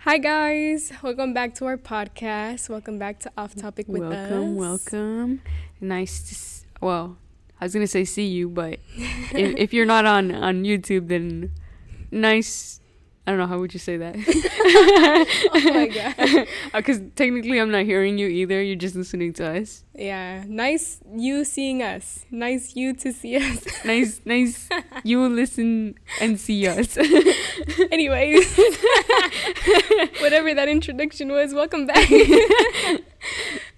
Hi guys, welcome back to our podcast. Welcome back to Off Topic with us. Welcome. Nice to well, I was going to say see you, but if you're not on YouTube, then nice. I don't know, how would you say that? Oh my god. Because technically I'm not hearing you either. You're just listening to us. Yeah, nice you seeing us. Nice you to see us. Nice you listen and see us. Anyways, whatever that introduction was, welcome back.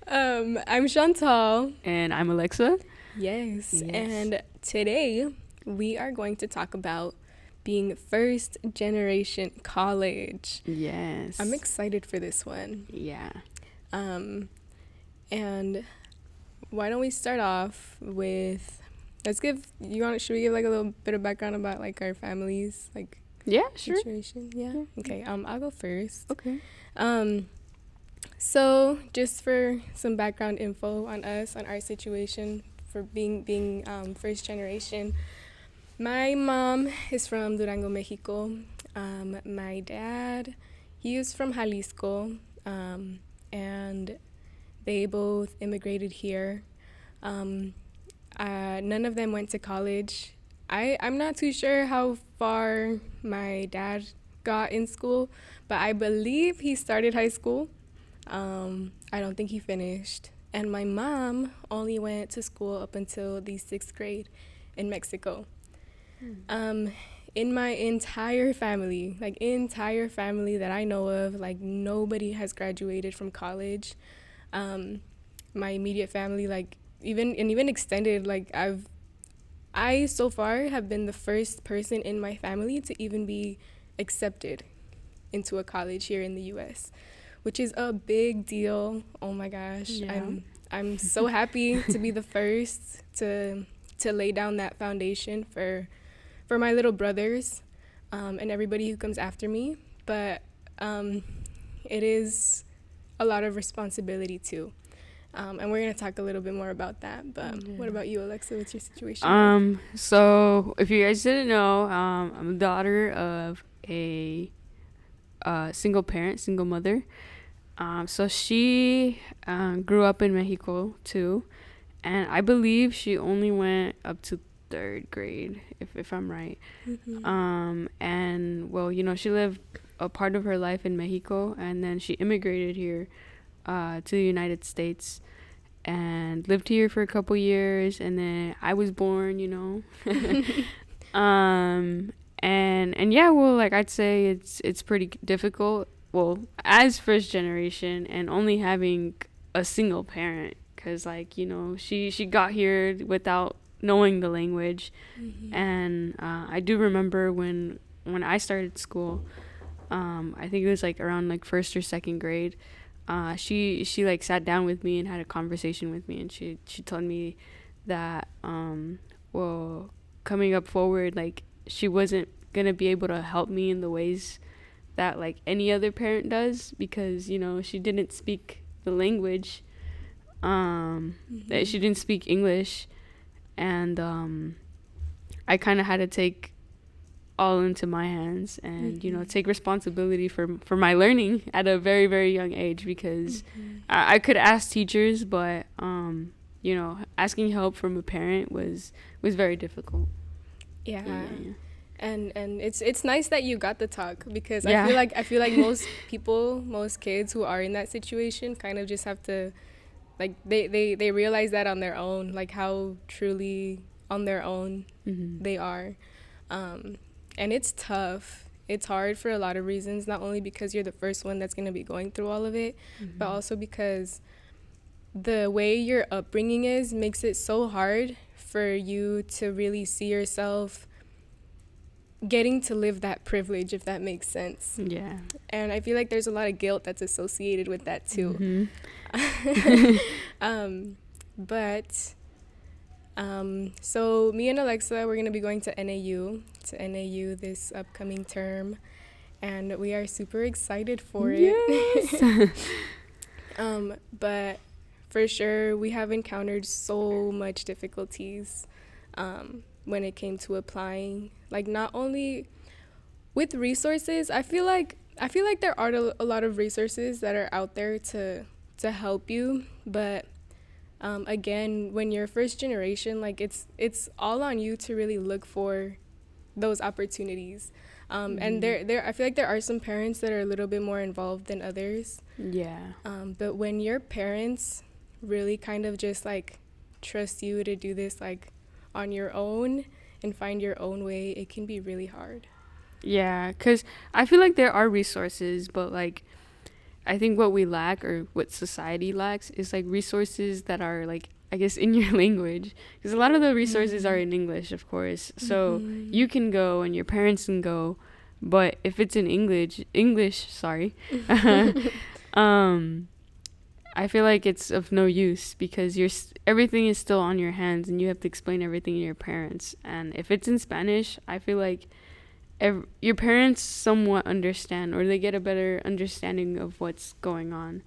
I'm Chantal. And I'm Alexa. Yes, and today we are going to talk about being first generation college. Yes. I'm excited for this one. Yeah. And why don't we start off with, should we give like a little bit of background about like our families, like Yeah, sure. situation? Yeah. Okay. I'll go first. Okay. So just for some background info on us, on our situation for being first generation. My mom is from Durango, Mexico. My dad, he is from Jalisco, and they both immigrated here. None of them went to college. I'm not too sure how far my dad got in school, but I believe he started high school. I don't think he finished. And my mom only went to school up until the 6th grade in Mexico. In my entire family that I know of, like nobody has graduated from college. My immediate family, like even extended, like I so far have been the first person in my family to even be accepted into a college here in the US, which is a big deal. Oh my gosh. Yeah. I'm so happy to be the first to lay down that foundation for my little brothers and everybody who comes after me. But it is a lot of responsibility too. And we're going to talk a little bit more about that. But What about you, Alexa? What's your situation? So if you guys didn't know, I'm the daughter of a single mother. So she grew up in Mexico too, and I believe she only went up to 3rd grade, if I'm right. Mm-hmm. And well, she lived a part of her life in Mexico, and then she immigrated here to the United States and lived here for a couple years, and then I was born. And yeah, well, like I'd say it's pretty difficult, well, as first generation and only having a single parent, because like she got here without knowing the language. Mm-hmm. And I do remember when I started school, I think it was like around like 1st or 2nd grade, she like sat down with me and had a conversation with me, and she told me that well, coming up forward, like she wasn't gonna be able to help me in the ways that like any other parent does, because she didn't speak the language, that she didn't speak English. And I kind of had to take all into my hands and take responsibility for my learning at a very, very young age, because I could ask teachers, but asking help from a parent was very difficult. Yeah. And it's nice that you got the talk, because Yeah. I feel like most kids who are in that situation kind of just have to, like they realize that on their own, like how truly on their own they are. And it's tough. It's hard for a lot of reasons, not only because you're the first one that's going to be going through all of it, but also because the way your upbringing is makes it so hard for you to really see yourself getting to live that privilege, if that makes sense. Yeah. And I feel like there's a lot of guilt that's associated with that too. So me and Alexa, we're going to be going to NAU this upcoming term, and we are super excited for it. But for sure, we have encountered so much difficulties when it came to applying. Like, not only with resources, I feel like I feel like there are a lot of resources that are out there to help you, but again, when you're first generation, like it's all on you to really look for those opportunities. And there I feel like there are some parents that are a little bit more involved than others. Yeah. But when your parents really kind of just like trust you to do this like on your own and find your own way, it can be really hard. Yeah, because I feel like there are resources, but like I think what we lack or what society lacks is like resources that are like, I guess, in your language, because a lot of the resources are in English, of course. So you can go and your parents can go, but if it's in English, sorry, I feel like it's of no use because everything is still on your hands and you have to explain everything to your parents. And if it's in Spanish, I feel like your parents somewhat understand, or they get a better understanding of what's going on.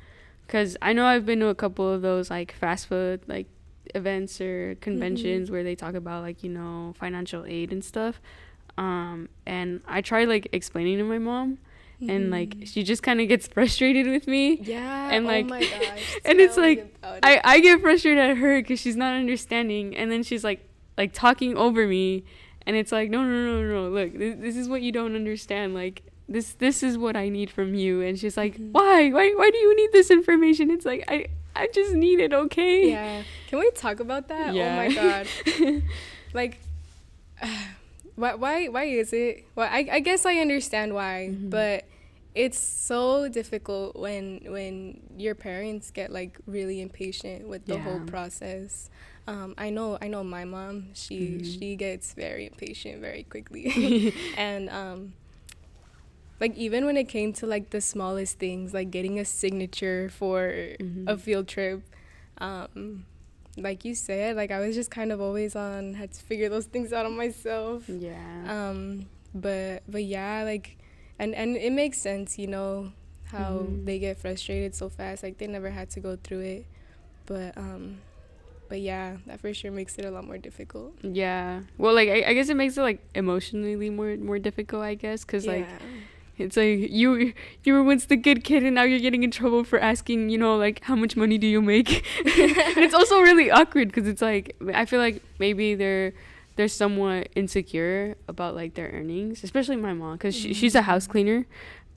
Because I know I've been to a couple of those like fast food like events or conventions where they talk about like, you know, financial aid and stuff. And I try like explaining to my mom, and like she just kind of gets frustrated with me. Yeah. And like, oh my gosh. and it's Tell me like about it. I get frustrated at her because she's not understanding, and then she's like talking over me, and it's like no, look, this is what you don't understand, like this is what I need from you. And she's like, why do you need this information? It's like I just need it, okay? Yeah. Can we talk about that? Yeah. Oh my god. Like why is it? Well, I guess I understand why, but it's so difficult when your parents get like really impatient with the whole process. I know my mom, she gets very impatient very quickly. And like even when it came to like the smallest things, like getting a signature for a field trip, like you said, like I was just kind of always had to figure those things out on myself. Yeah. But yeah, like and it makes sense, you know, how they get frustrated so fast. Like they never had to go through it. But yeah, that for sure makes it a lot more difficult. Yeah. Well, like I guess it makes it like emotionally more difficult, I guess, because like it's like you were once the good kid and now you're getting in trouble for asking, you know, like how much money do you make? And it's also really awkward because it's like I feel like maybe they're somewhat insecure about like their earnings, especially my mom, because she's a house cleaner,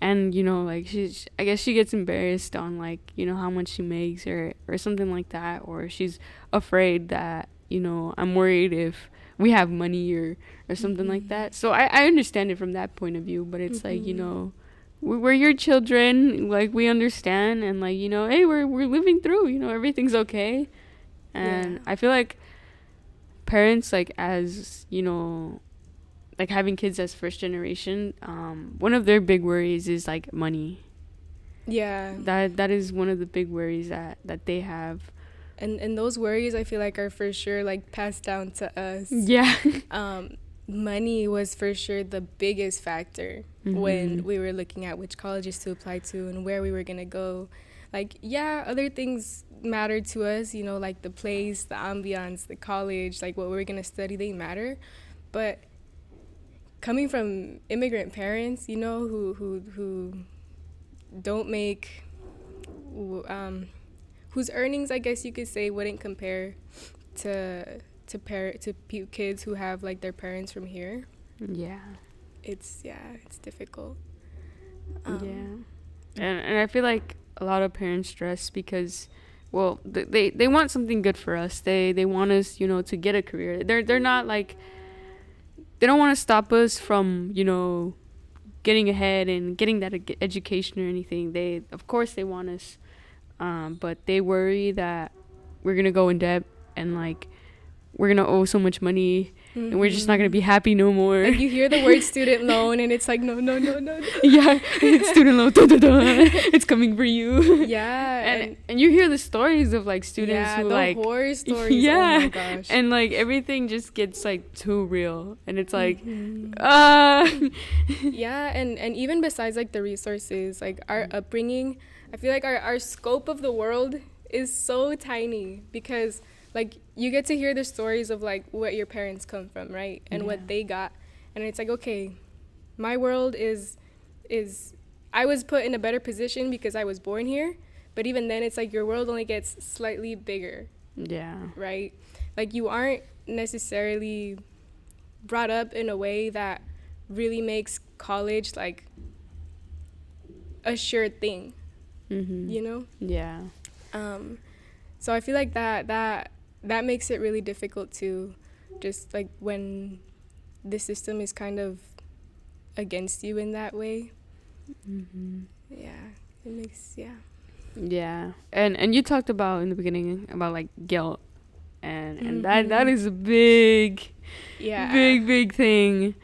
and you know, like I guess she gets embarrassed on like, you know, how much she makes or something like that, or she's afraid that, you know, I'm worried if we have money or something like that. So I understand it from that point of view, but it's like, you know, we're your children, like we understand, and like, you know, hey, we're living through, you know, everything's okay. And I feel like parents, like, as you know, like having kids as first generation, one of their big worries is like money. That is one of the big worries that they have. And those worries, I feel like, are for sure like passed down to us. Money was for sure the biggest factor when we were looking at which colleges to apply to and where we were gonna go. Like, yeah, other things mattered to us, you know, like the place, the ambiance, the college, like what we were gonna study, they matter. But coming from immigrant parents, you know, who don't make whose earnings, I guess you could say, wouldn't compare to kids who have like their parents from here. It's difficult. And I feel like a lot of parents stress because, well, they want something good for us. They want us, you know, to get a career. They're not like, they don't want to stop us from, you know, getting ahead and getting that education or anything. Of course they want us, but they worry that we're gonna go in debt and like we're gonna owe so much money and we're just not gonna be happy no more. Like you hear the word student loan and it's like no. Yeah, it's student loan. It's coming for you. Yeah, and you hear the stories of like students who the like horror stories. Yeah, oh my gosh. And like everything just gets like too real, and it's like yeah, and even besides like the resources, like our upbringing, I feel like our scope of the world is so tiny because like you get to hear the stories of like what your parents come from, right? And what they got. And it's like, okay, my world is I was put in a better position because I was born here, but even then it's like your world only gets slightly bigger. Yeah. Right? Like you aren't necessarily brought up in a way that really makes college like a sure thing. You know? Yeah. So I feel like that makes it really difficult to just like when the system is kind of against you in that way. Yeah, it makes Yeah. And you talked about in the beginning about like guilt, and that is a big big thing.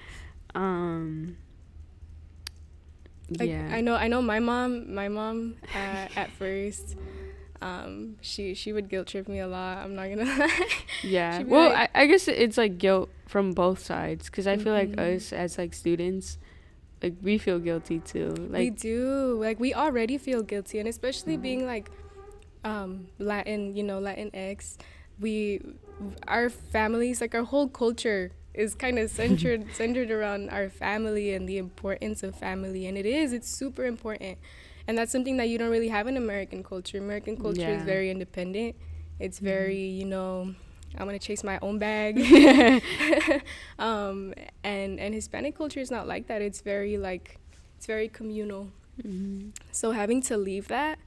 Like, Yeah. I know my mom at first, she would guilt trip me a lot. I'm not gonna lie. Yeah. She'd be Well, like, I guess it's like guilt from both sides, because I feel like us as like students, like we feel guilty too. Like we do. Like we already feel guilty, and especially being like Latin, Latinx, our families, like our whole culture is kind of centered around our family and the importance of family, and it's super important, and that's something that you don't really have in American culture. American culture is very independent. It's very, I want to chase my own bag. And Hispanic culture is not like that. It's very communal. So having to leave that,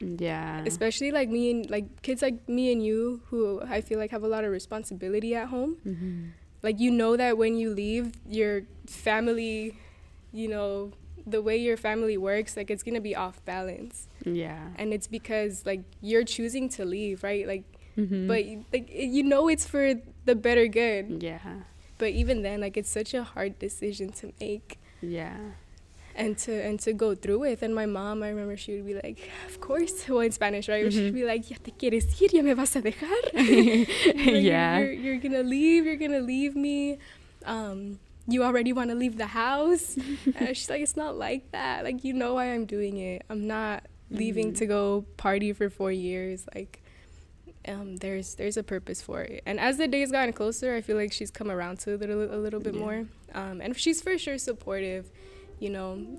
especially like me and like kids like me and you, who I feel like have a lot of responsibility at home, like that when you leave your family, the way your family works, like it's gonna be off balance. And it's because like you're choosing to leave, right? Like but like it's for the better good. But even then, like it's such a hard decision to make. And to go through with. And my mom, I remember she would be like, of course, well, in Spanish, right? She'd be like, ya te quieres ir, ya me vas a dejar. Like, you're gonna leave me. You already want to leave the house. And she's like, it's not like that. Like, why I'm doing it. I'm not leaving to go party for 4 years. Like, there's a purpose for it. And as the days gotten closer, I feel like she's come around to it a little bit more. And she's for sure supportive.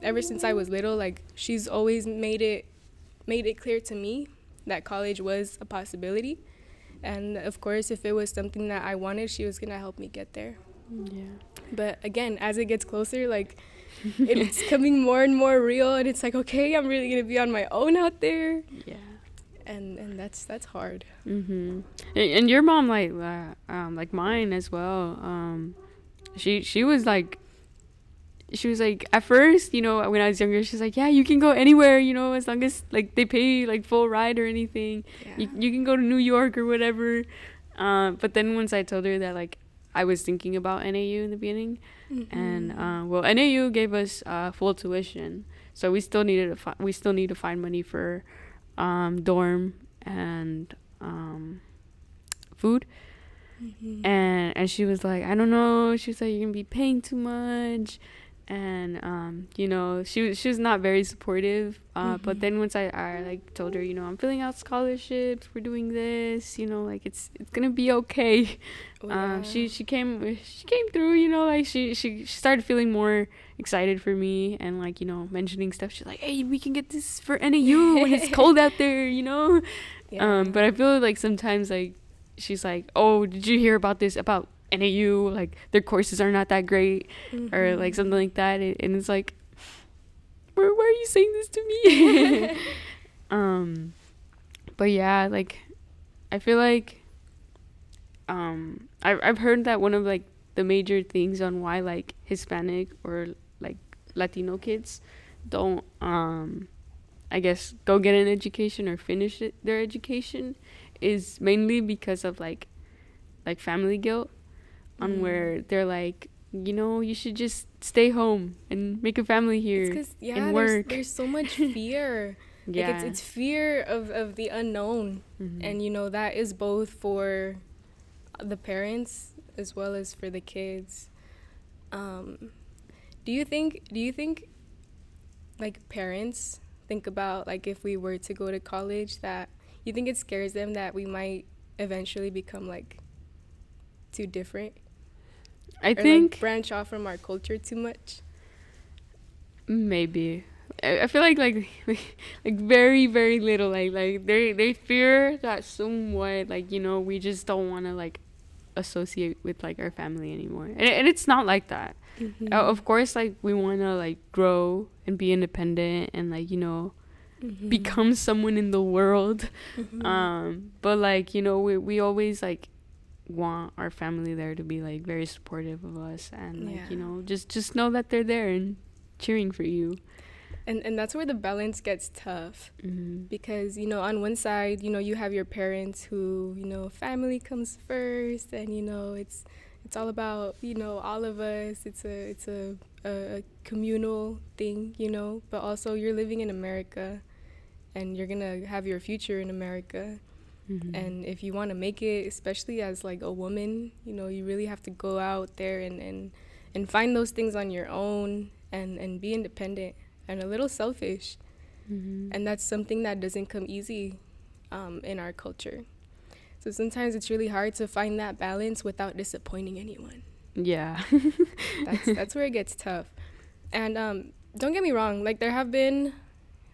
Ever since I was little, like she's always made it clear to me that college was a possibility, and of course if it was something that I wanted, she was gonna help me get there. But again, as it gets closer, like it's coming more and more real, and it's like, okay, I'm really gonna be on my own out there. And that's hard. And your mom, like mine as well, she was like at first, when I was younger, she's like, yeah, you can go anywhere, as long as like they pay like full ride or anything. You can go to New York or whatever. But then once I told her that like I was thinking about NAU in the beginning, and well, NAU gave us full tuition, so we still need to find money for dorm and food. And she was like, I don't know. She was like, you're gonna be paying too much. And she was not very supportive, but then once I like told her, I'm filling out scholarships, we're doing this, like it's gonna be okay. She came through, like she started feeling more excited for me, and like mentioning stuff. She's like, hey, we can get this for NAU when it's cold out there, but I feel like sometimes like she's like, oh, did you hear about this about NAU, like their courses are not that great, or like something like that, and it's like, why are you saying this to me? But yeah, like I feel like I've heard that one of like the major things on why like Hispanic or like Latino kids don't I guess go get an education or finish their education is mainly because of like family guilt, on where they're like, you should just stay home and make a family here and work. There's so much fear. Like it's fear of the unknown, and that is both for the parents as well as for the kids. Do you think like parents think about like if we were to go to college, that you think it scares them that we might eventually become like too different? I think like branch off from our culture too much. Maybe, I feel like very very little, like they fear that somewhat, like, you know, we just don't want to like associate with like our family anymore, and it's not like that. Of course, like, we want to like grow and be independent and, like, you know, become someone in the world. But like, you know, we always like want our family there to be like very supportive of us, and like, you know, just know that they're there and cheering for you. And that's where the balance gets tough, because, you know, on one side, you know, you have your parents who, you know, family comes first, and, you know, it's all about, you know, all of us. It's a communal thing, you know, but also you're living in America, and you're gonna have your future in America. And if you want to make it, especially as like a woman, you know, you really have to go out there and find those things on your own, and be independent and a little selfish. And that's something that doesn't come easy in our culture. So sometimes it's really hard to find that balance without disappointing anyone. Yeah. That's where it gets tough. And don't get me wrong, like, there have been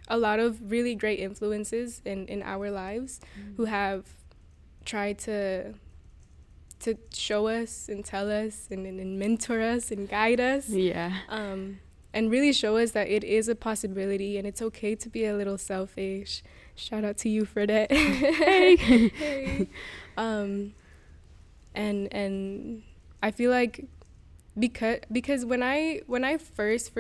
a lot of really great influences in our lives who have tried to show us and tell us and mentor us and guide us. And really show us that it is a possibility, and it's okay to be a little selfish. Shout out to you for that. Hey. And I feel like because when I first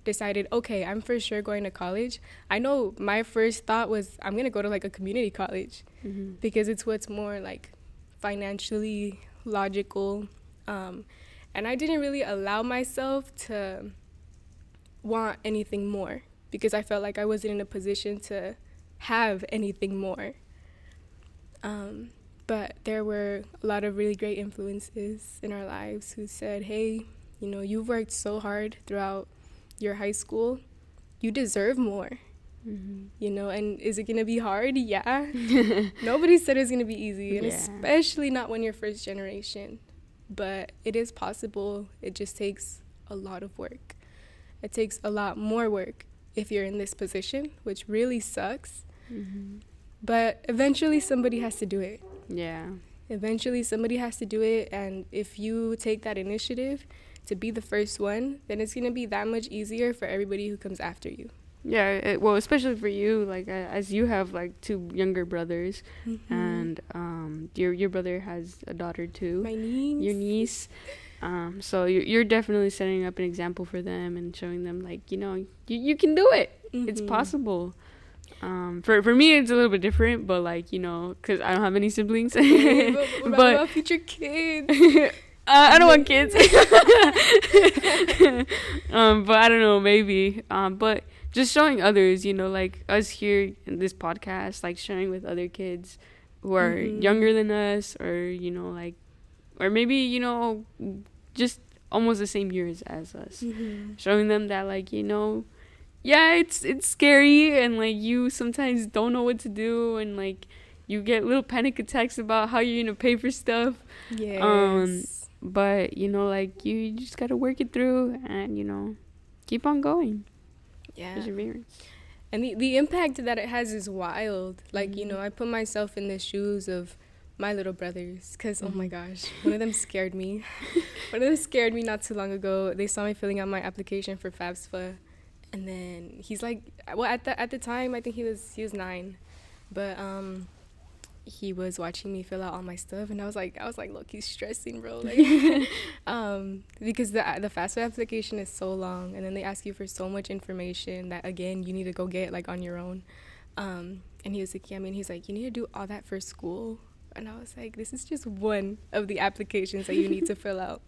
decided, okay, I'm for sure going to college, I know my first thought was, I'm gonna go to like a community college, because it's what's more like financially logical, and I didn't really allow myself to want anything more, because I felt like I wasn't in a position to have anything more. But there were a lot of really great influences in our lives who said, hey, you know, you've worked so hard throughout your high school, you deserve more. You know, and is it gonna be hard? Yeah. Nobody said it's gonna be easy, and especially not when you're first generation, but it is possible. It just takes a lot of work. It takes a lot more work if you're in this position, which really sucks. But eventually somebody has to do it. Eventually somebody has to do it, and if you take that initiative to be the first one, then it's going to be that much easier for everybody who comes after you. Well, especially for you, like, as you have like two younger brothers, and your brother has a daughter too. My niece. Your niece. So you're definitely setting up an example for them and showing them, like, you know, you can do it. It's possible. For me, it's a little bit different, but, like, you know, because I don't have any siblings. What about future kids? I don't want kids. But I don't know, maybe. But just showing others, you know, like us here in this podcast, like sharing with other kids who are younger than us, or, you know, like, or maybe, you know, just almost the same years as us. Showing them that, like, you know, yeah, it's scary, and like, you sometimes don't know what to do, and like, you get little panic attacks about how you're gonna pay for stuff. But, you know, like, you just gotta work it through, and, you know, keep on going. Perseverance. And the impact that it has is wild. Like, you know, I put myself in the shoes of my little brothers, because oh my gosh, one of them scared me. Not too long ago. They saw me filling out my application for FAFSA, and then he's like, well, at the time I think he was 9, but he was watching me fill out all my stuff, and I was like, look, he's stressing, bro, like, because the FAFSA application is so long, and then they ask you for so much information that, again, you need to go get like on your own. And he was like, he's like, you need to do all that for school. And I was like, this is just one of the applications that you need to fill out.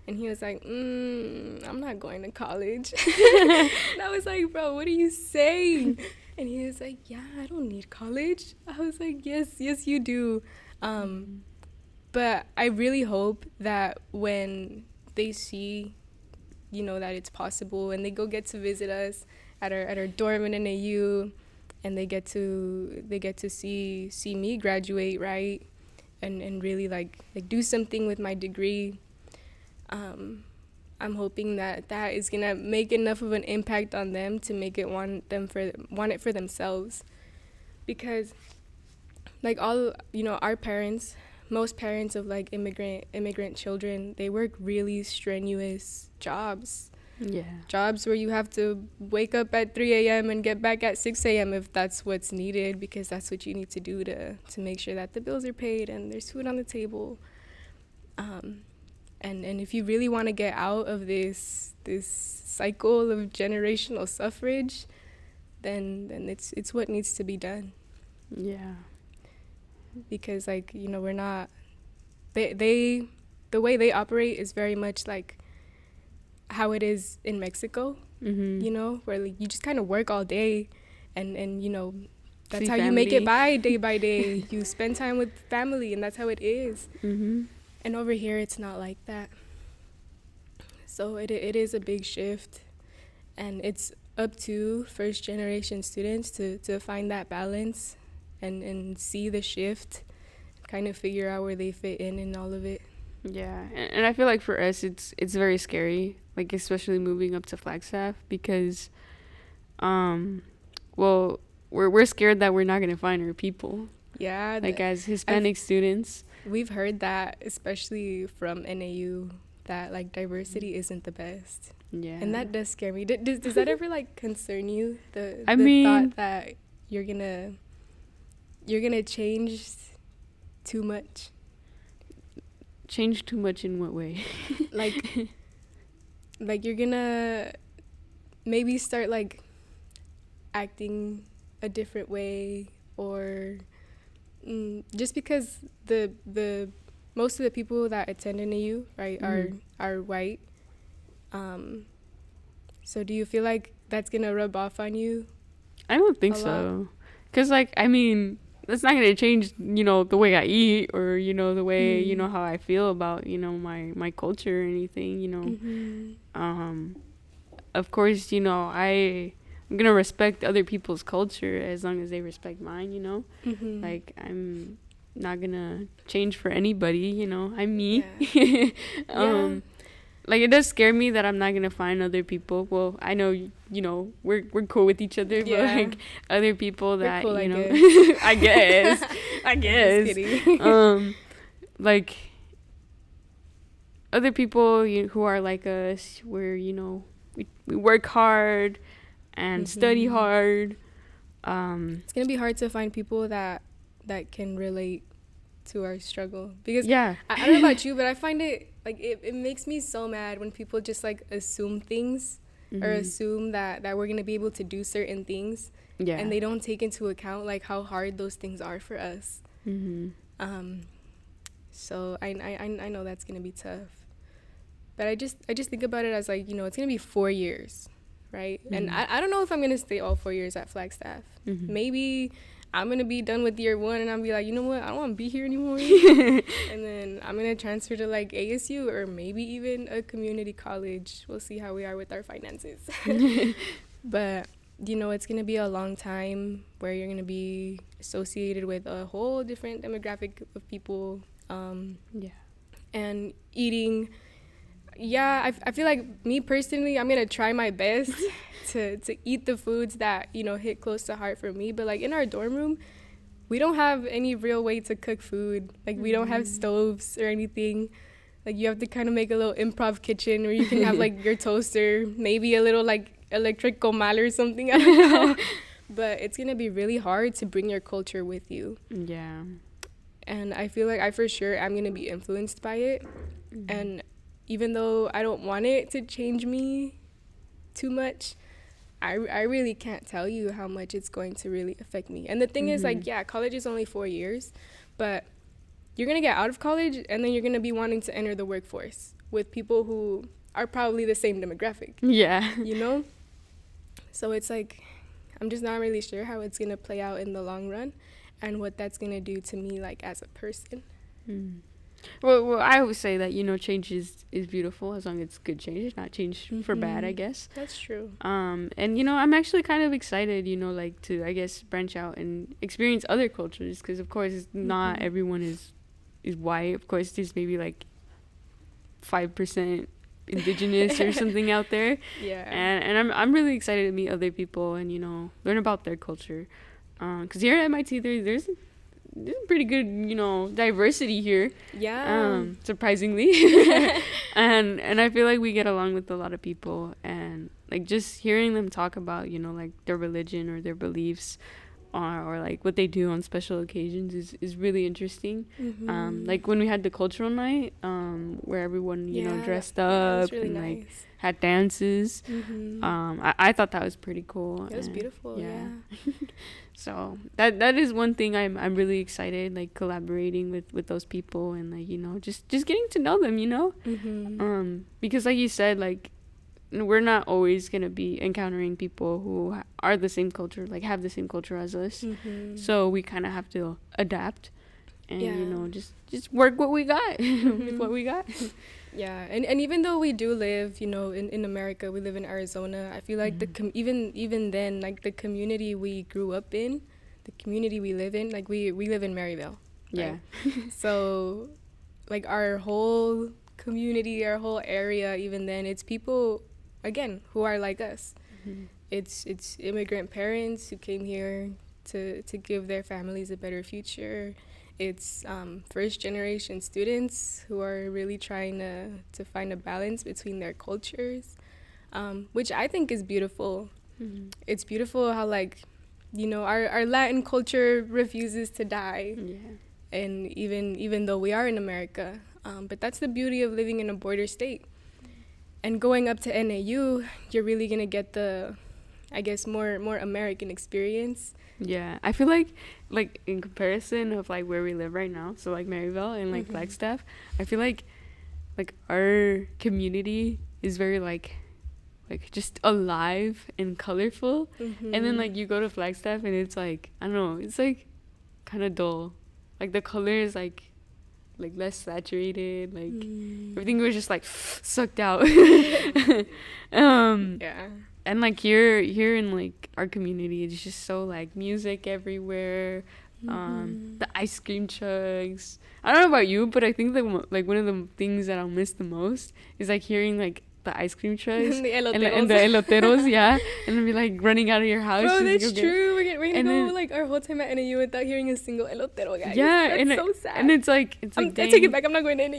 And he was like, I'm not going to college. And I was like, bro, what are you saying? And he was like, yeah, I don't need college. I was like, yes, you do. But I really hope that when they see, you know, that it's possible, and they get to visit us at our dorm in NAU, and they get to see me graduate, right? And really like do something with my degree. I'm hoping that that is gonna make enough of an impact on them to make it want it for themselves, because like all, you know, our parents, most parents of like immigrant children, they work really strenuous jobs where you have to wake up at 3 a.m. and get back at 6 a.m. if that's what's needed, because that's what you need to do to make sure that the bills are paid and there's food on the table. And if you really want to get out of this cycle of generational suffrage, then it's what needs to be done. Yeah. Because, like, you know, we're not, they the way they operate is very much like how it is in Mexico, you know, where like you just kind of work all day and you know, that's how you make it by day. You spend time with family, and that's how it is. And over here, it's not like that. So it is a big shift, and it's up to first generation students to find that balance and see the shift, kind of figure out where they fit in all of it. Yeah, and I feel like for us, it's very scary, like especially moving up to Flagstaff, because, well, we're scared that we're not gonna find our people. Yeah, like as Hispanic students, we've heard that, especially from NAU, that like diversity isn't the best. Yeah, and that does scare me. Does that ever like concern you? The thought that you're gonna change too much. Change too much in what way? like you're gonna maybe start like acting a different way, or just because the most of the people that attend NAU, right, are white. So do you feel like that's gonna rub off on you? I don't think so, because like, I mean, that's not gonna change, you know, the way I eat, or, you know, the way, you know, how I feel about, you know, my culture or anything, you know. Of course, you know, I'm gonna respect other people's culture as long as they respect mine, you know. Like, I'm not gonna change for anybody, you know. I'm me. Yeah. Like, it does scare me that I'm not gonna find other people. Well, I know, you know, we're cool with each other, but like other people that, cool, you know, I guess. Like other people who are like us, where, you know, we work hard and study hard. It's gonna be hard to find people that can relate to our struggle, because I don't know about you, but I find it like it makes me so mad when people just like assume things, or assume that we're gonna be able to do certain things, and they don't take into account like how hard those things are for us. So I know that's gonna be tough, but I just think about it as like, you know, it's gonna be 4 years, right? And I don't know if I'm gonna stay all 4 years at Flagstaff. Maybe I'm gonna be done with year 1 and I'll be like, you know what, I don't want to be here anymore. And then I'm gonna transfer to like ASU, or maybe even a community college. We'll see how we are with our finances. But, you know, it's gonna be a long time where you're gonna be associated with a whole different demographic of people. And eating. I feel like, me personally, I'm gonna try my best to eat the foods that, you know, hit close to heart for me. But like in our dorm room, we don't have any real way to cook food. Like we don't have stoves or anything. Like you have to kind of make a little improv kitchen where you can have like your toaster, maybe a little like electric comal or something. I don't know. But it's gonna be really hard to bring your culture with you. Yeah. And I feel like for sure I'm gonna be influenced by it. And even though I don't want it to change me too much, I really can't tell you how much it's going to really affect me. And the thing is, like, college is only 4 years, but you're going to get out of college and then you're going to be wanting to enter the workforce with people who are probably the same demographic. Yeah. You know? So it's like, I'm just not really sure how it's going to play out in the long run and what that's going to do to me, like, as a person. Well, I always say that, you know, change is beautiful as long as it's good change, not change for bad, I guess. That's true. And, you know, I'm actually kind of excited, you know, like to, I guess, branch out and experience other cultures, because, of course, not everyone is white. Of course, there's maybe like 5% indigenous or something out there. Yeah. And I'm really excited to meet other people and, you know, learn about their culture. Because here at MIT, there's pretty good, you know, diversity here. Yeah. Surprisingly. and I feel like we get along with a lot of people, and like just hearing them talk about, you know, like their religion or their beliefs, or like what they do on special occasions is really interesting. Like when we had the cultural night, where everyone, you know, dressed up really and nice. like had dances. I thought that was pretty cool. It was beautiful. Yeah. So that is one thing I'm really excited, like collaborating with those people, and like, you know, just getting to know them, you know. Because like you said, like we're not always gonna be encountering people who are the same culture, like have the same culture as us. So we kind of have to adapt, and you know, just work what we got with what we got. Yeah, and even though we do live, you know, in America, we live in Arizona, I feel like even then, like the community we grew up in, the community we live in, like we live in Maryville. Right? Yeah. So like our whole community, our whole area, even then, it's people, again, who are like us. It's immigrant parents who came here to give their families a better future. It's first generation students who are really trying to find a balance between their cultures, which I think is beautiful. It's beautiful how, like, you know, our Latin culture refuses to die. And even though we are in America, but that's the beauty of living in a border state. And going up to NAU, you're really gonna get the, I guess, more American experience. Yeah, I feel like in comparison of like where we live right now, so like Maryville and like Flagstaff, I feel like our community is very like just alive and colorful. And then like you go to Flagstaff and it's like, I don't know, it's like kind of dull. Like the color is like less saturated, like everything was just like sucked out. Yeah. And like here in like our community, it's just so like music everywhere. The ice cream trucks. I don't know about you, but I think that like one of the things that I'll miss the most is like hearing like the ice cream trucks and the eloteros, yeah, and then be like running out of your house. Bro, that's true. We're gonna go like our whole time at NAU without hearing a single elotero, guys. Yeah, that's so sad. And it's like I take it back. I'm not going to NAU.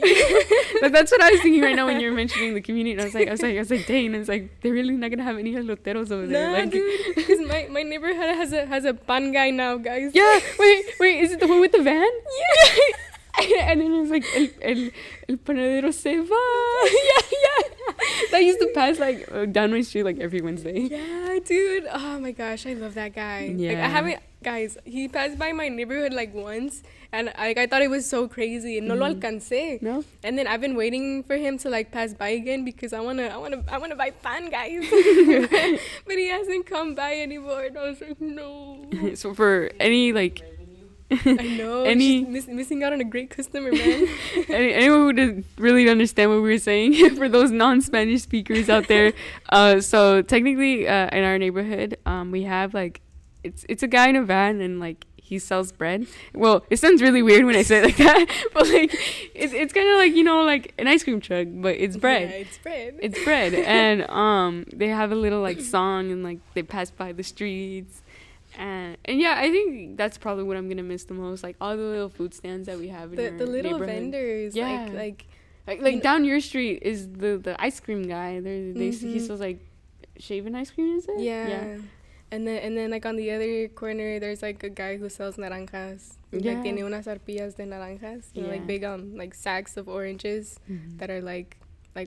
But that's what I was thinking right now when you were mentioning the community. And I was like, dang, it's like they're really not gonna have any eloteros over there. Nah, like, dude, because my neighborhood has a pan guy now, guys. Yeah, wait, is it the one with the van? Yeah. And then it's like el panadero se va. Yeah. That used to pass like down my street like every Wednesday. Yeah, dude. Oh my gosh, I love that guy. Yeah. Like, I haven't, guys. He passed by my neighborhood like once, and I thought it was so crazy. And no lo alcancé. No. And then I've been waiting for him to like pass by again because I wanna buy pan, guys. But he hasn't come by anymore. And I was like, no. So for any like. I know. Missing out on a great customer, man. Anyone who didn't really understand what we were saying, for those non-Spanish speakers out there, so technically in our neighborhood, we have like it's a guy in a van, and like he sells bread. Well, it sounds really weird when I say it like that, but like it's kind of like, you know, like an ice cream truck, but it's bread. Yeah, it's bread. It's bread. And they have a little like song, and like they pass by the streets. And yeah, I think that's probably what I'm gonna miss the most, like all the little food stands that we have in our the little neighborhood. Vendors, yeah, like down your street is the ice cream guy. He sells like shaven ice cream, is it? Yeah. And then like on the other corner, there's like a guy who sells naranjas. Yeah. Like tiene unas arpillas de naranjas, you know, like big like sacks of oranges that are like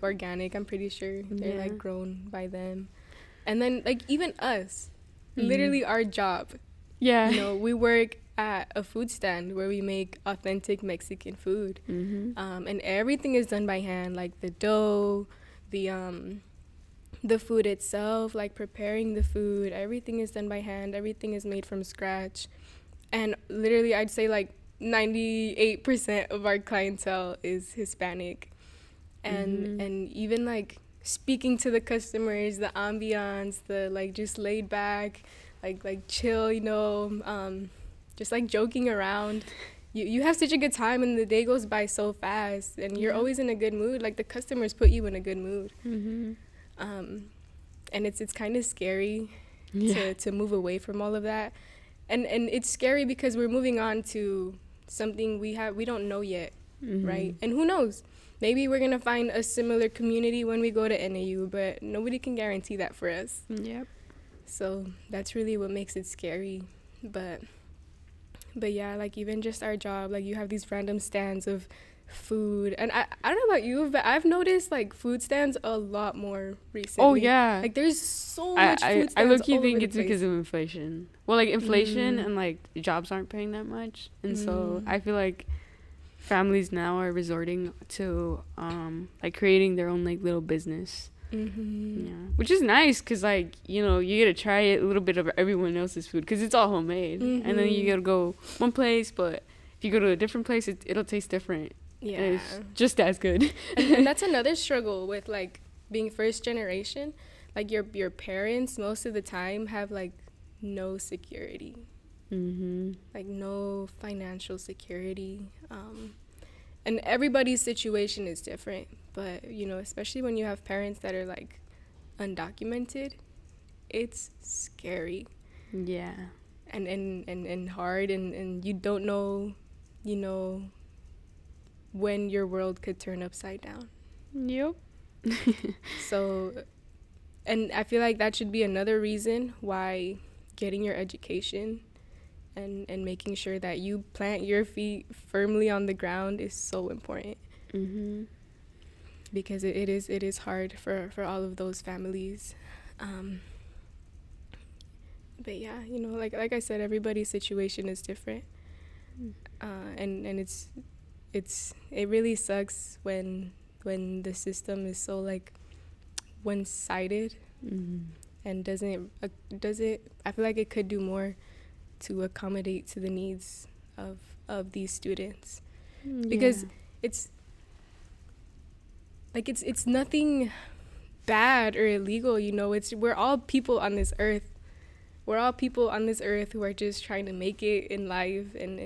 organic. I'm pretty sure they're like grown by them. And then like even us. Literally our job. Yeah. You know, we work at a food stand where we make authentic Mexican food. And everything is done by hand, like the dough, the food itself, like preparing the food, everything is done by hand, everything is made from scratch. And literally I'd say like 98% of our clientele is Hispanic. And even like speaking to the customers, the ambiance, the like just laid back, like chill, you know, just like joking around. you have such a good time, and the day goes by so fast, and you're Yeah. always in a good mood. Like, the customers put you in a good mood. Mm-hmm. And it's kind of scary Yeah. to move away from all of that. And it's scary because we're moving on to something we don't know yet, Mm-hmm. right? And who knows? Maybe we're gonna find a similar community when we go to NAU, but nobody can guarantee that for us. Yep. So that's really what makes it scary. But yeah, like, even just our job, like, you have these random stands of food, and I don't know about you, but I've noticed, like, food stands a lot more recently. Oh yeah. Like, there's so much food stands I low-key all think over it's the because place. of inflation. Well, like inflation Mm. and like jobs aren't paying that much, and so Mm. I feel like families now are resorting to like creating their own like little business. Mm-hmm. Yeah, which is nice because like you know you get to try a little bit of everyone else's food because it's all homemade, and then you Mhm. get to go one place, but if you go to a different place, it'll taste different. Yeah. And it's just as good. And that's another struggle with, like, being first generation. Like, your parents most of the time have, like, no security, Mm-hmm. like, no financial security. And everybody's situation is different, but, you know, especially when you have parents that are, like, undocumented, it's scary Yeah. and hard, and you don't know, you know, when your world could turn upside down. Yep. So, and I feel like that should be another reason why getting your education and making sure that you plant your feet firmly on the ground is so important, Mm-hmm. because it is hard for all of those families. But yeah, you know, like I said, everybody's situation is different, and it really sucks when the system is so, like, one-sided, Mm-hmm. and does it I feel like it could do more to accommodate to the needs of these students, because it's like it's nothing bad or illegal, you know. We're all people on this earth. We're all people on this earth who are just trying to make it in life, and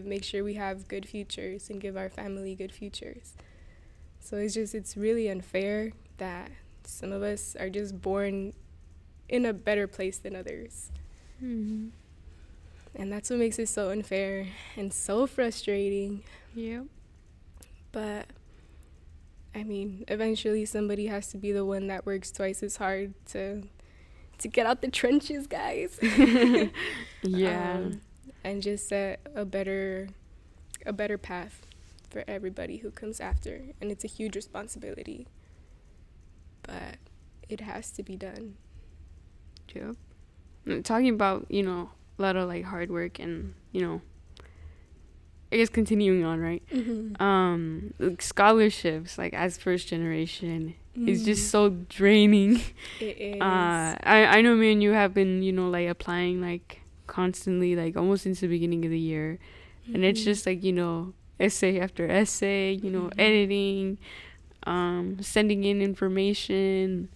make sure we have good futures and give our family good futures. So it's really unfair that some of us are just born in a better place than others. Mm-hmm. And that's what makes it so unfair and so frustrating. Yep. But I mean, eventually somebody has to be the one that works twice as hard to get out the trenches, guys. Yeah. And just set a better path for everybody who comes after. And it's a huge responsibility, but it has to be done. Yep. Talking about, you know, a lot of like hard work and, you know, I guess continuing on, right? Mm-hmm. Like scholarships, like as first generation, is Mm. just so draining. It is. I know me and you have been, you know, like applying like constantly, like almost since the beginning of the year, and it's just like, you know, essay after essay, you know, editing, sending in information,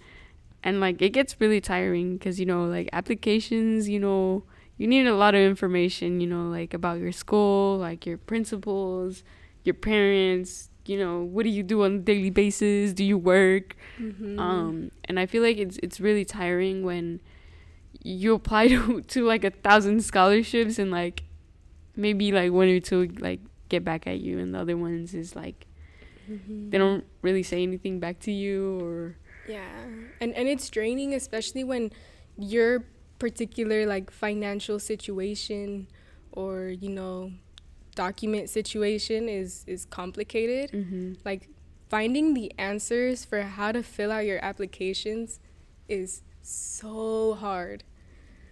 and like it gets really tiring because, you know, like applications, you know, you need a lot of information, you know, like about your school, like your principals, your parents, you know, what do you do on a daily basis? Do you work? Mm-hmm. And I feel like it's really tiring when you apply to like 1,000 scholarships and like maybe like one or two like get back at you, and the other ones is like they don't really say anything back to you. Or Yeah, and it's draining, especially when your particular, like, financial situation or, you know, document situation is complicated. mm-hmm. Like, finding the answers for how to fill out your applications is so hard.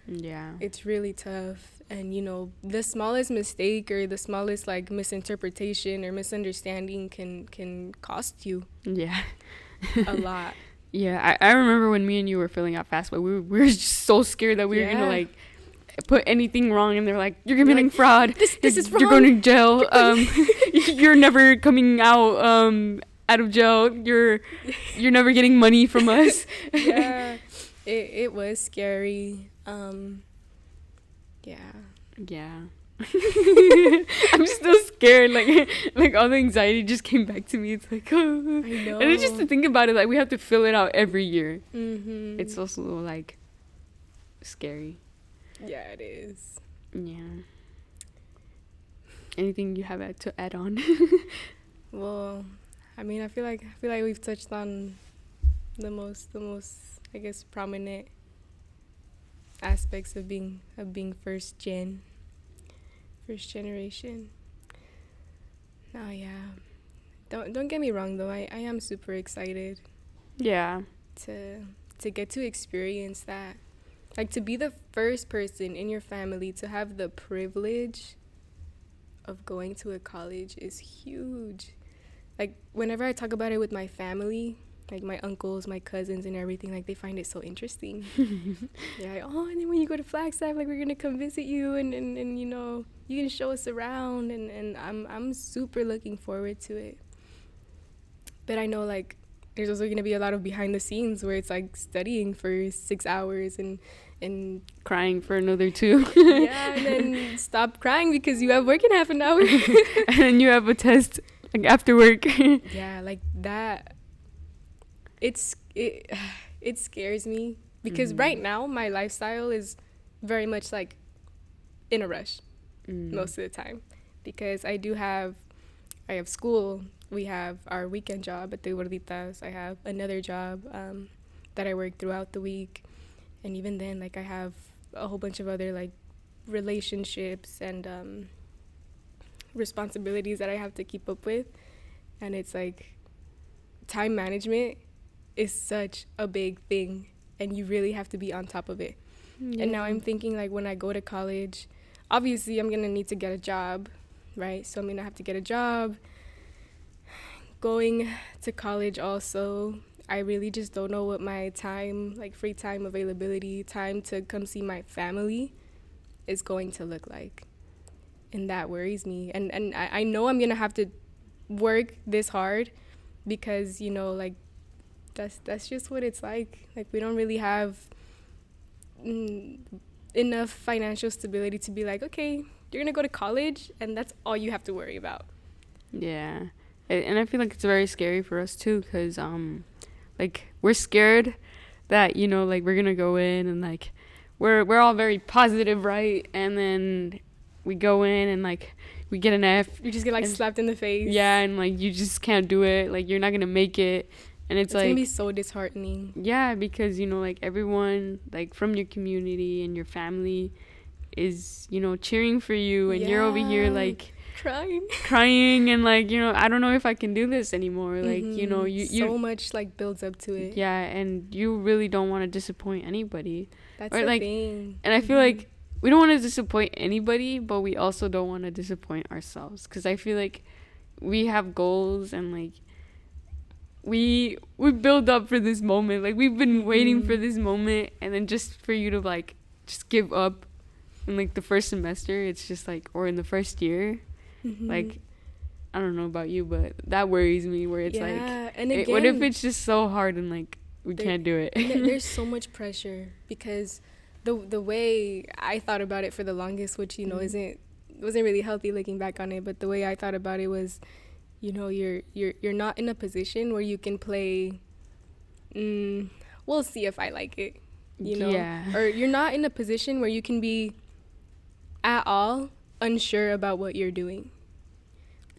Yeah. It's really tough, and, you know, the smallest mistake or the smallest, like, misinterpretation or misunderstanding can cost you Yeah. a lot. Yeah, I remember when me and you were filling out FAFSA, we were just so scared that we were gonna like put anything wrong, and they're like, "You're committing fraud. This is wrong. You're going to jail. You're never coming out of jail. You're never getting money from us." Yeah, it was scary. Yeah. Yeah. I'm still scared. Like all the anxiety just came back to me. It's like, oh. I know. And it's just to think about it, like we have to fill it out every year. Mm-hmm. It's also like scary. Yeah, it is. Yeah. Anything you have to add on? Well, I mean, I feel like we've touched on the most I guess prominent aspects of being first generation. Oh yeah. Don't get me wrong though. I am super excited Yeah. to get to experience that. Like to be the first person in your family to have the privilege of going to a college is huge. Like whenever I talk about it with my family, like my uncles, my cousins and everything, like they find it so interesting. Yeah, like, oh, and then when you go to Flagstaff, like we're gonna come visit you and you know, you can show us around and I'm super looking forward to it. But I know like there's also gonna be a lot of behind the scenes where it's like studying for 6 hours and Crying for another 2. yeah, and then stop crying because you have work in half an hour. And then you have a test like after work. Yeah, like that. It scares me because right now my lifestyle is very much like in a rush most of the time because I have school, we have our weekend job at the Gorditas, I have another job that I work throughout the week, and even then like I have a whole bunch of other like relationships and responsibilities that I have to keep up with, and it's like time management is such a big thing and you really have to be on top of it. Yeah. And now I'm thinking like when I go to college, obviously I'm gonna need to get a job, right? So I'm gonna have to get a job. Going to college also, I really just don't know what my time, like free time availability, time to come see my family is going to look like. And that worries me. And I know I'm gonna have to work this hard because, you know, like that's just what it's like. Like we don't really have enough financial stability to be like, okay, you're gonna go to college and that's all you have to worry about. Yeah. And I feel like it's very scary for us too because like we're scared that, you know, like we're gonna go in and like we're all very positive, right? And then we go in and like we get an F. You just get like slapped in the face. Yeah, and like you just can't do it. Like you're not gonna make it. And it's like, gonna be so disheartening. Yeah, because, you know, like everyone like from your community and your family is, you know, cheering for you, and you're over here like crying and like, you know, I don't know if I can do this anymore. Like, you know, you so much like builds up to it. Yeah, and you really don't want to disappoint anybody. That's the like, thing. And I feel like we don't want to disappoint anybody, but we also don't want to disappoint ourselves, because I feel like we have goals and like we build up for this moment. Like we've been waiting for this moment, and then just for you to like just give up in like the first semester, it's just like, or in the first year, like I don't know about you, but that worries me, where it's like, and again, what if it's just so hard and like we can't do it? There's so much pressure because the way I thought about it for the longest, which, you know, wasn't really healthy looking back on it, but the way I thought about it was, you know, you're not in a position where you can play we'll see if I like it, you know. Or you're not in a position where you can be at all unsure about what you're doing.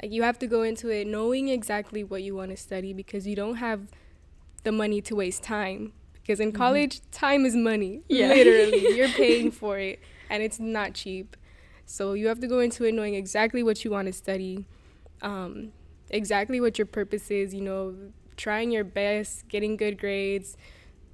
Like you have to go into it knowing exactly what you want to study, because you don't have the money to waste time, because in college time is money. Literally you're paying for it, and it's not cheap. So you have to go into it knowing exactly what you want to study, exactly what your purpose is, you know, trying your best, getting good grades,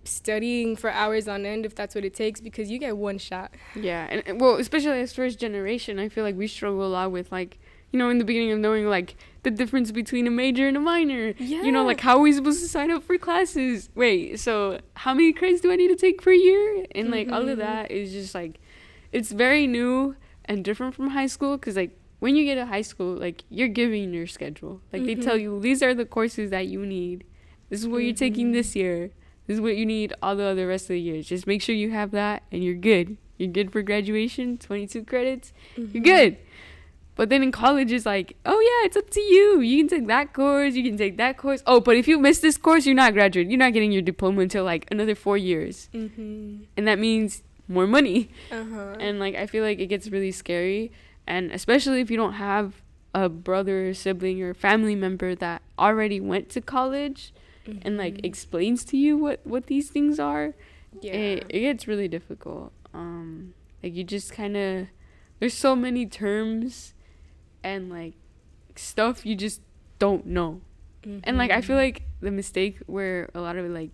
studying for hours on end if that's what it takes, because you get one shot. Yeah, and well, especially as first generation, I feel like we struggle a lot with, like, you know, in the beginning of knowing like the difference between a major and a minor. You know, like how are we supposed to sign up for classes? Wait, so how many credits do I need to take per year? And like all of that is just like, it's very new and different from high school, because like when you get to high school, like you're giving your schedule. Like they tell you these are the courses that you need. This is what you're taking this year. This is what you need all the rest of the years. Just make sure you have that and you're good. you're good for graduation, 22 credits, you're good. But then in college, it's like, oh, yeah, it's up to you. You can take that course. You can take that course. Oh, but if you miss this course, you're not graduating. You're not getting your diploma until, like, another 4 years. And that means more money. And, like, I feel like it gets really scary. And especially if you don't have a brother or sibling or family member that already went to college and, like, explains to you what these things are, it gets really difficult. Like, you just kind of... There's so many terms and like stuff you just don't know. And like I feel like the mistake where a lot of like,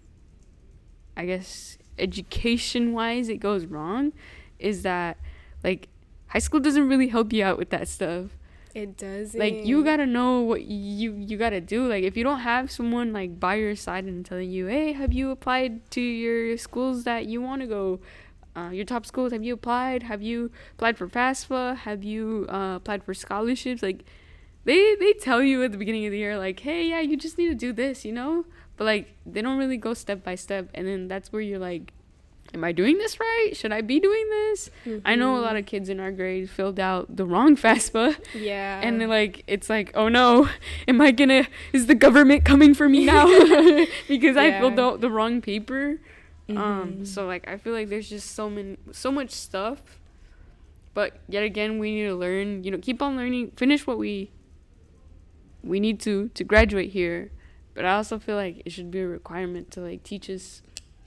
I guess education wise it goes wrong is that like high school doesn't really help you out with that stuff. It doesn't. Like you gotta know what you gotta do. Like if you don't have someone like by your side and telling you, hey, have you applied to your schools that you want to go, your top schools, have you applied for FAFSA, have you applied for scholarships? Like they tell you at the beginning of the year like, hey, yeah, you just need to do this, you know, but like they don't really go step by step. And then that's where you're like, am I doing this right? Should I be doing this? I know a lot of kids in our grade filled out the wrong FAFSA. Yeah. And then, like, it's like, oh no, is the government coming for me now? Because I filled out the wrong paper. So like I feel like there's just so much stuff, but yet again we need to learn, you know, keep on learning, finish what we need to graduate here. But I also feel like it should be a requirement to like teach us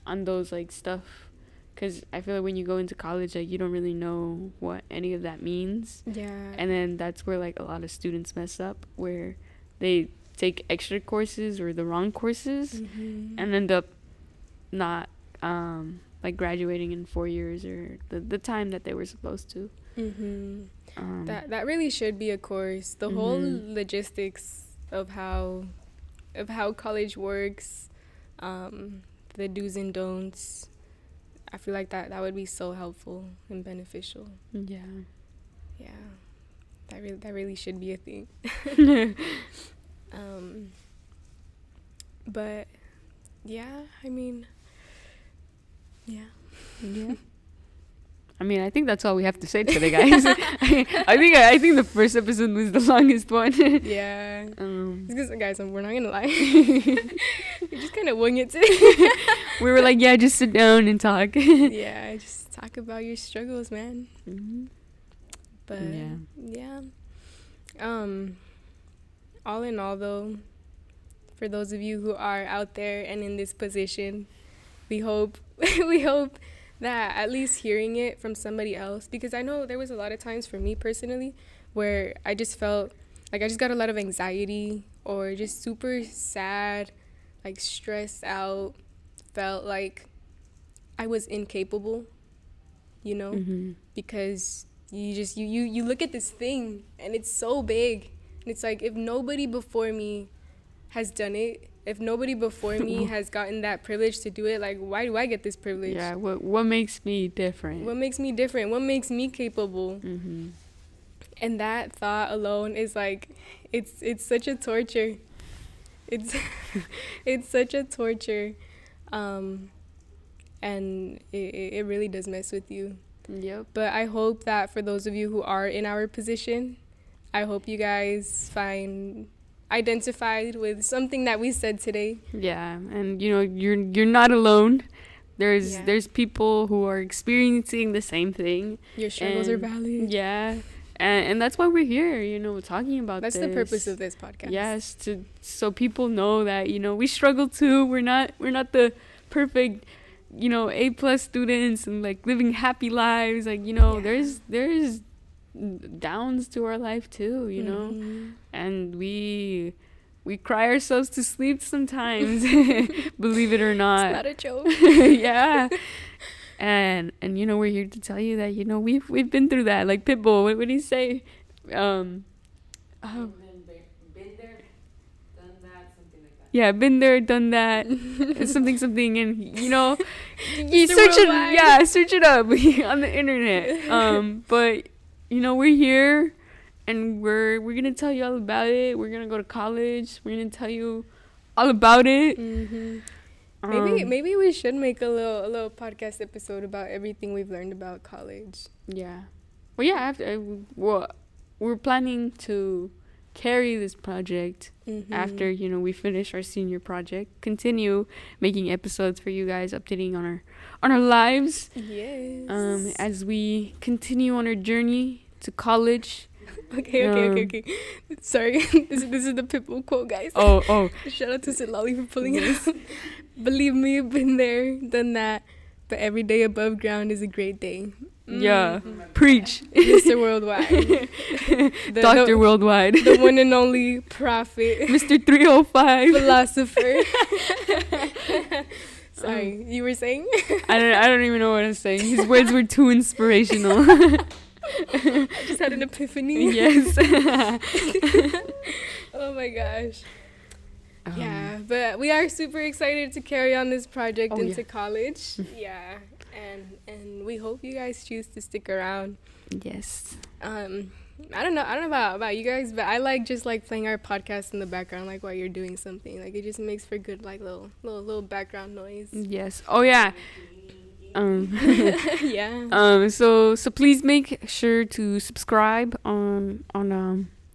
on those like stuff, because I feel like when you go into college, like you don't really know what any of that means. And then that's where like a lot of students mess up, where they take extra courses or the wrong courses and end up not like graduating in 4 years or the time that they were supposed to. That really should be a course. The whole logistics of how college works, the do's and don'ts. I feel like that would be so helpful and beneficial. Yeah. That really should be a thing. But yeah, I mean. Yeah. I mean, I think that's all we have to say today, guys. I think the first episode was the longest one. Yeah. Because, guys, we're not gonna lie. We just kind of wing it today. We were like, yeah, just sit down and talk. Yeah, just talk about your struggles, man. But yeah. All in all, though, for those of you who are out there and in this position, we hope that at least hearing it from somebody else, because I know there was a lot of times for me personally where I just felt like I just got a lot of anxiety or just super sad, like stressed out, felt like I was incapable, you know, because you look at this thing and it's so big and it's like, if nobody before me has done it, if nobody before me has gotten that privilege to do it, like, why do I get this privilege? Yeah, what makes me different? What makes me different? What makes me capable? And that thought alone is like, it's such a torture. It's such a torture. And it really does mess with you. Yep. But I hope that for those of you who are in our position, I hope you guys find identified with something that we said today. Yeah, and you know, you're not alone. There's people who are experiencing the same thing. Your struggles are valid. Yeah. And that's why we're here, you know, talking about this. That's the purpose of this podcast. Yes, so people know that, you know, we struggle too. We're not the perfect, you know, A+ students and like living happy lives. Like, you know, there's downs to our life too, you know, and we cry ourselves to sleep sometimes. Believe it or not. It's not a joke. Yeah. And you know, we're here to tell you that, you know, we've been through that. Like Pitbull, what did he say? Been there, done that, something like that. Yeah, been there, done that, something, and you know, you search it up on the internet. But you know, we're here, and we're gonna tell you all about it. We're gonna go to college. We're gonna tell you all about it. Maybe we should make a little podcast episode about everything we've learned about college. Yeah. Well, yeah. We're planning to carry this project after we finish our senior project. Continue making episodes for you guys, updating on our lives. Yes. As we continue on our journey to college. Okay. Sorry, this is the Pitbull quote, guys. Oh. Shout out to Silali for pulling it out. Believe me, been there, done that. But every day above ground is a great day. Yeah, preach. Mr. Worldwide. Dr. Worldwide. The one and only prophet. Mr. 305. Philosopher. Sorry, you were saying? I don't even know what I'm saying. His words were too inspirational. I just had an epiphany. Yes. Oh my gosh. Yeah, but we are super excited to carry on this project into college. Yeah, and we hope you guys choose to stick around. Yes. I don't know about you guys, but I like just like playing our podcast in the background, like while you're doing something. Like it just makes for good like little background noise. Yes. Oh yeah. Yeah. So please make sure to subscribe on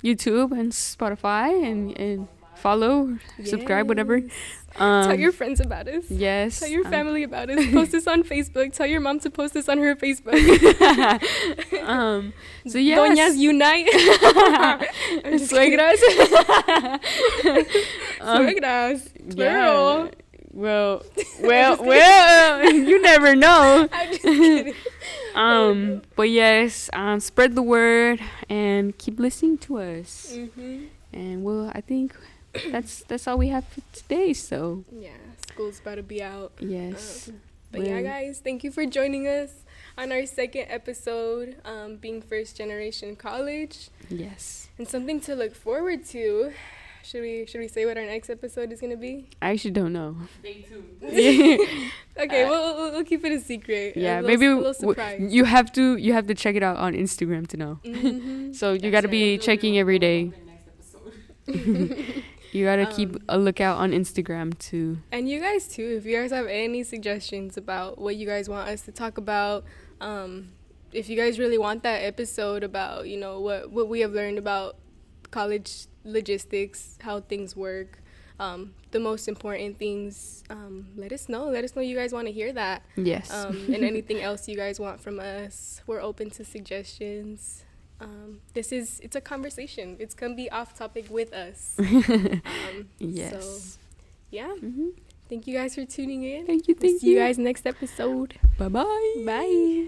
YouTube and Spotify and follow, subscribe, whatever. Tell your friends about us. Yes. Tell your family about us. Post us on Facebook. Tell your mom to post us on her Facebook. So yeah. Doñas unite. Suegras. Suegras. Plural. Yeah. Well, you never know. I'm just kidding. But yes, spread the word and keep listening to us. And I think that's all we have for today. So yeah, school's about to be out. Yes. But yeah, guys, thank you for joining us on our second episode, being first generation college. Yes. And something to look forward to. Should we say what our next episode is gonna be? I actually don't know. Stay tuned. Okay, we'll keep it a secret. Yeah, a maybe little surprise. You have to check it out on Instagram to know. So you got to be checking every day. You got to keep a lookout on Instagram too. And you guys too, if you guys have any suggestions about what you guys want us to talk about, if you guys really want that episode about what we have learned about college logistics, how things work, the most important things, let us know you guys want to hear that. Yes. And anything else you guys want from us, we're open to suggestions. It's a conversation. It's gonna be off topic with us. Yes. So yeah. Thank you guys for tuning in. Thank you. See you guys next episode. Bye. Bye.